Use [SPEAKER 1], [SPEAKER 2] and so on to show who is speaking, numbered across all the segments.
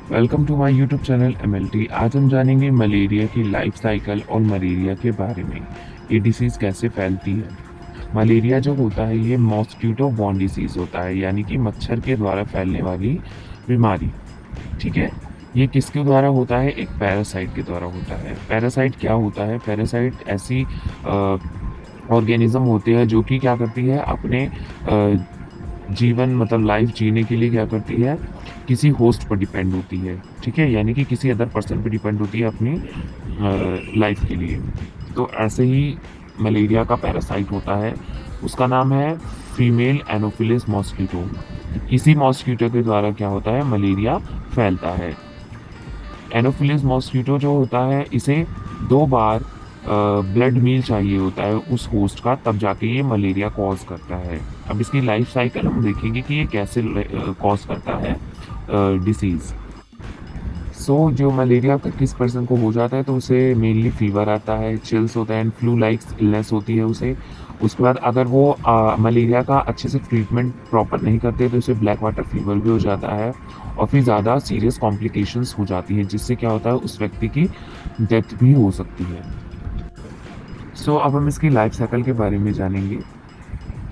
[SPEAKER 1] Welcome to my YouTube channel MLT। आज हम जानेंगे मलेरिया की लाइफ साइकिल और मलेरिया के बारे में। ये डिसीज़ कैसे फैलती है। मलेरिया जो होता है ये मॉस्किटो बॉर्न डिसीज़ होता है, यानी कि मच्छर के द्वारा फैलने वाली बीमारी। ठीक है। ये किसके द्वारा होता है? एक पैरासाइट के द्वारा होता है। पैरासाइट क्या होता है? पैरासाइट ऐसी ऑर्गेनिज्म होते हैं जो कि क्या करती है, अपने जीवन मतलब लाइफ जीने के लिए क्या करती है, किसी होस्ट पर डिपेंड होती है। ठीक है, यानी कि किसी अदर पर्सन पर डिपेंड होती है अपनी लाइफ के लिए। तो ऐसे ही मलेरिया का पैरासाइट होता है, उसका नाम है फीमेल एनोफिलिस मॉस्किटो। इसी मॉस्किटो के द्वारा क्या होता है, मलेरिया फैलता है। एनोफिलिस मॉस्किटो जो होता है, इसे 2 बार ब्लड मील चाहिए होता है उस होस्ट का, तब जाके ये मलेरिया कॉज करता है। अब इसकी लाइफ साइकिल हम देखेंगे कि ये कैसे कॉज करता है डिसीज़। जो मलेरिया किस पर्सन को हो जाता है, तो उसे मेनली फीवर आता है, चिल्स होता है एंड फ्लू लाइक्स इलनेस होती है उसे। उसके बाद अगर वो मलेरिया का अच्छे से ट्रीटमेंट प्रॉपर नहीं करते तो उसे ब्लैक वाटर फीवर भी हो जाता है और फिर ज़्यादा सीरियस कॉम्प्लिकेशंस हो जाती हैं, जिससे क्या होता है, उस व्यक्ति की डेथ भी हो सकती है। अब हम इसकी लाइफ साइकिल के बारे में जानेंगे।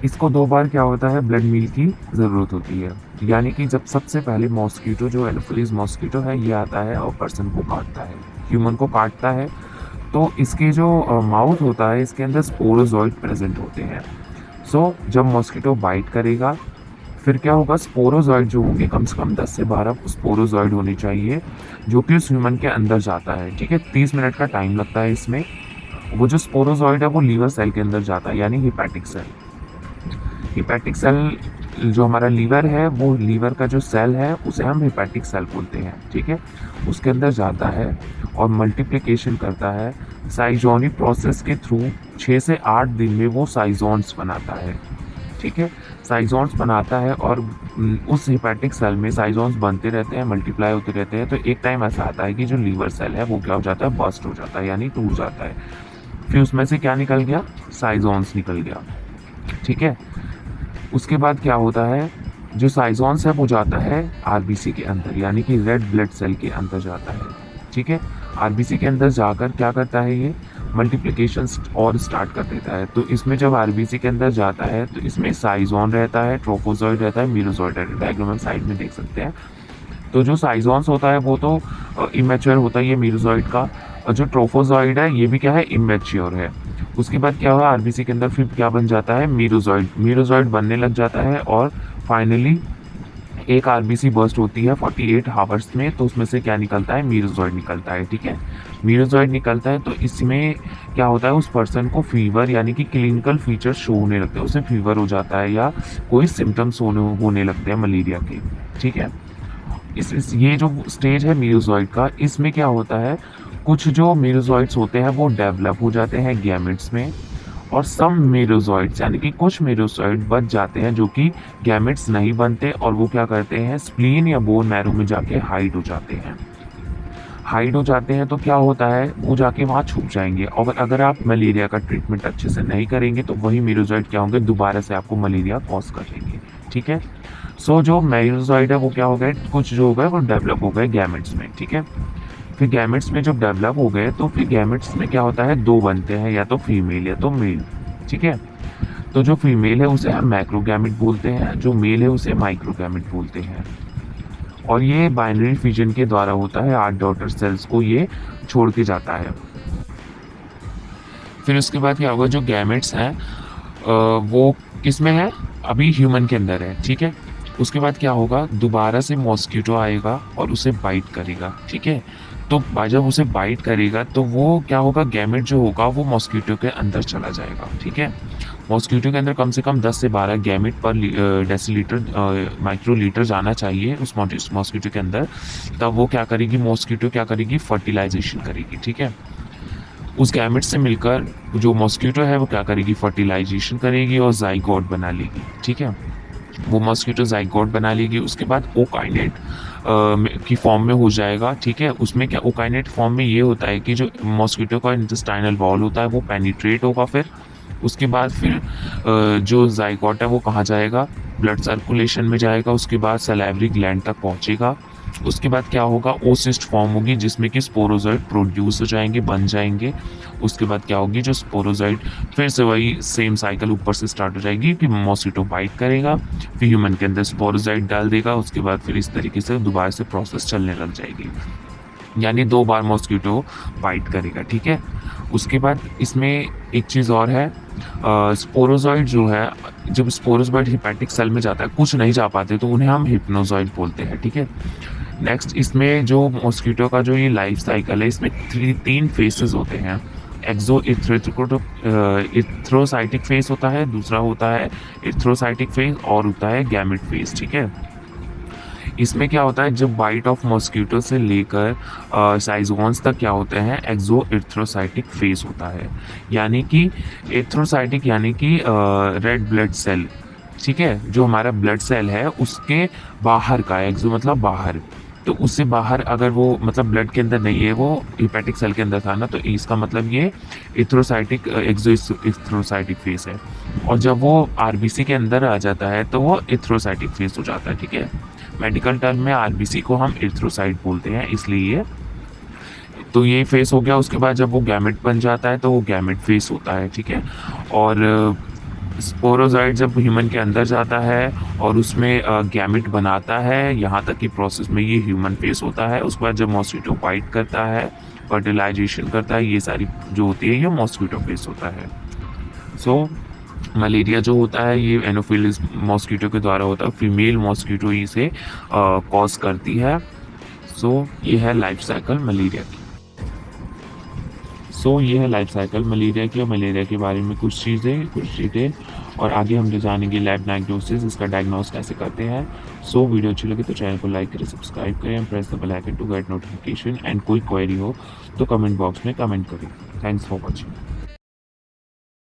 [SPEAKER 1] इसको 2 बार क्या होता है, ब्लड मील की ज़रूरत होती है। यानी कि जब सबसे पहले मॉस्किटो जो एनोफिलिस मॉस्किटो है ये आता है और पर्सन को काटता है, ह्यूमन को काटता है, तो इसके जो माउथ होता है इसके अंदर स्पोरोजॉइड प्रेजेंट होते हैं। जब मॉस्किटो बाइट करेगा फिर क्या होगा, स्पोरोजॉइड जो होंगे कम से कम 10 से 12 स्पोरोजॉइड होने चाहिए जो कि उस ह्यूमन के अंदर जाता है। ठीक है, 30 मिनट का टाइम लगता है इसमें। वो जो स्पोरोजॉइड है वो लीवर सेल के अंदर जाता है, यानी हिपैटिक सेल। हिपैटिक सेल जो हमारा लीवर है, वो लीवर का जो सेल है उसे हम हिपैटिक सेल बोलते हैं। ठीक है, उसके अंदर जाता है और मल्टीप्लिकेशन करता है। साइजोनी प्रोसेस के थ्रू 6 से 8 दिन में वो साइजोन्स बनाता है। ठीक है, साइजोन्स बनाता है और उस हिपैटिक सेल में साइजोन्स बनते रहते हैं, मल्टीप्लाई होते रहते हैं। तो एक टाइम ऐसा आता है कि जो लीवर सेल है वो क्या हो जाता है, बस्ट हो जाता है, यानी टूट जाता है। फिर उसमें से क्या निकल गया, साइजोन्स निकल गया। ठीक है, उसके बाद क्या होता है, जो साइजोन्स है वो जाता है आरबीसी के अंदर, यानी कि रेड ब्लड सेल के अंदर जाता है। ठीक है, आरबीसी के अंदर जाकर क्या करता है, ये मल्टीप्लिकेशन और स्टार्ट कर देता है। तो इसमें जब आरबीसी के अंदर जाता है तो इसमें साइजोन रहता है, ट्रोफोजॉइड रहता है, मीरोजॉइड रहता है। डायग्राम हम साइड में देख सकते हैं। तो जो साइजोन्स होता है वो तो इमेच्योर होता है, ये मीरोजॉइड का, और जो ट्रोफोजॉइड है ये भी क्या है, इमेच्योर है। उसके बाद क्या हुआ, आरबीसी के अंदर फिर क्या बन जाता है, मीरोजॉइड। मीरोजॉइड बनने लग जाता है और फाइनली एक आरबीसी बर्स्ट होती है 48 हावर्स में, तो उसमें से क्या निकलता है, मीरोजॉइड निकलता है। ठीक है, मीरोजॉइड निकलता है तो इसमें क्या होता है, उस पर्सन को फीवर यानी कि क्लिनिकल फीचर्स शो होने लगते हैं, उसे फीवर हो जाता है या कोई सिम्टम्स होने लगते हैं मलेरिया के। ठीक है, ये जो स्टेज है मीरोजॉइड का, इसमें क्या होता है, कुछ जो मीरोजॉइड्स होते हैं वो डेवलप हो जाते हैं गैमेट्स में, और सम मीरोजॉइड्स यानी कि कुछ मीरोजॉइड बच जाते हैं जो कि गैमेट्स नहीं बनते, और वो क्या करते हैं, स्प्लीन या बोन मैरो में जाके हाइड हो जाते हैं। हाइड हो जाते हैं तो क्या होता है, वो जाके वहाँ छुप जाएंगे, और अगर आप मलेरिया का ट्रीटमेंट अच्छे से नहीं करेंगे तो वही मीरोजॉइड क्या होंगे, दोबारा से आपको मलेरिया कॉज कर देंगे। ठीक है, जो मीरोजॉइड है वो क्या हो गए, कुछ जो हो गए वो डेवलप हो गए गैमेट्स में। ठीक है, फिर गैमेट्स में जब डेवलप हो गए तो फिर गैमेट्स में क्या होता है, 2 बनते हैं, या तो फीमेल या तो मेल। ठीक है, तो जो फीमेल है उसे हम मैक्रोगैमेट बोलते हैं, जो मेल है उसे माइक्रोगैमेट बोलते हैं। और ये बाइनरी फिजन के द्वारा होता है, 8 डॉटर सेल्स को ये छोड़ के जाता है। फिर उसके बाद क्या होगा, जो गैमेट्स हैं वो किस में है, अभी ह्यूमन के अंदर है। ठीक है, उसके बाद क्या होगा, दोबारा से मॉस्किटो आएगा और उसे बाइट करेगा। ठीक है, तो जब उसे बाइट करेगा तो वो क्या होगा, गैमेट जो होगा वो मॉस्किटो के अंदर चला जाएगा। ठीक है, मॉस्किटो के अंदर कम से कम 10 से 12 गैमेट पर डेसीलीटर माइक्रोलीटर जाना चाहिए उस मॉस्किटो के अंदर। तब वो क्या करेगी, मॉस्किटो क्या करेगी, फर्टिलाइजेशन करेगी। ठीक है, उस गैमेट से मिलकर जो मॉस्किटो है वो क्या करेगी, फर्टिलाइजेशन करेगी और जाइगोट बना लेगी। ठीक है, वो मॉस्किटो जाइगोट बना लेगी, उसके बाद ओकाइनेट की फॉर्म में हो जाएगा। ठीक है, उसमें क्या, ओकाइनेट फॉर्म में ये होता है कि जो मॉस्किटो का इंटेस्टाइनल वॉल होता है वो पेनिट्रेट होगा, फिर उसके बाद फिर जो जाइगोट है वो कहाँ जाएगा, ब्लड सर्कुलेशन में जाएगा, उसके बाद सलाइवरी ग्लैंड तक पहुँचेगा। उसके बाद क्या होगा, ओसिस्ट फॉर्म होगी जिसमें कि स्पोरोजोइट प्रोड्यूस हो जाएंगे, बन जाएंगे। उसके बाद क्या होगी, जो स्पोरोजोइट फिर से वही सेम साइकिल ऊपर से स्टार्ट हो जाएगी कि मॉस्किटो बाइट करेगा, फिर ह्यूमन के अंदर स्पोरोजोइट डाल देगा, उसके बाद फिर इस तरीके से दोबारा से प्रोसेस चलने लग जाएगी, यानी 2 बार मॉस्किटो बाइट करेगा, ठीक है। उसके बाद इसमें एक चीज़ और है, स्पोरोजोइट जो है, जब स्पोरोजोइट हेपेटिक सेल में जाता है, कुछ नहीं जा पाते तो उन्हें हम हिप्नोजोइट बोलते हैं, ठीक है। नेक्स्ट इसमें जो मॉस्किटो का जो ये लाइफ साइकिल है, इसमें 3 फेसेस होते हैं। इथ्रोसाइटिक फेज होता है, दूसरा होता है इथ्रोसाइटिक फेज और होता है गैमेट फेज, ठीक है। इसमें क्या होता है, जब बाइट ऑफ मॉस्किटो से लेकर साइजोन्स तक क्या होते हैं, एक्सो इथ्रोसाइटिक फेज होता है, यानी कि इथ्रोसाइटिक यानी कि रेड ब्लड सेल, ठीक है, जो हमारा ब्लड सेल है उसके बाहर का, एक्सो मतलब बाहर, तो उससे बाहर अगर वो मतलब ब्लड के अंदर नहीं है, वो हेपेटिक सेल के अंदर था ना, तो इसका मतलब ये इथ्रोसाइटिक एक्सो इथ्रोसाइटिक फेज है। और जब वो आरबीसी के अंदर आ जाता है तो वो इथ्रोसाइटिक फेज हो जाता है, ठीक है। मेडिकल टर्म में आरबीसी को हम इथ्रोसाइट बोलते हैं, इसलिए तो ये फेस हो गया। उसके बाद जब वो गैमेट बन जाता है तो वो गैमेट फेस होता है, ठीक है। और स्पोरोजोइट जब ह्यूमन के अंदर जाता है और उसमें गैमेट बनाता है, यहाँ तक कि प्रोसेस में ये ह्यूमन फेस होता है। उसके बाद जब मॉस्किटो बाइट करता है, फर्टिलाइजेशन करता है, ये सारी जो होती है ये मॉस्किटो फेस होता है। सो मलेरिया जो होता है ये एनोफिलिस मॉस्किटो के द्वारा होता है, फीमेल मॉस्किटो इसे कॉज करती है। सो ये है लाइफ साइकिल मलेरिया की। ये है लाइफ साइकिल मलेरिया की, और मलेरिया के बारे में कुछ चीज़ें, कुछ डिटेल, और आगे हम जो जानेंगे लैब डायग्नोसिस, इसका डायग्नोस कैसे करते हैं। वीडियो अच्छी लगे तो चैनल को लाइक करें, सब्सक्राइब करें and press the bell icon to get notification. And कोई क्वेरी हो तो कमेंट बॉक्स में कमेंट करें। Thanks for watching.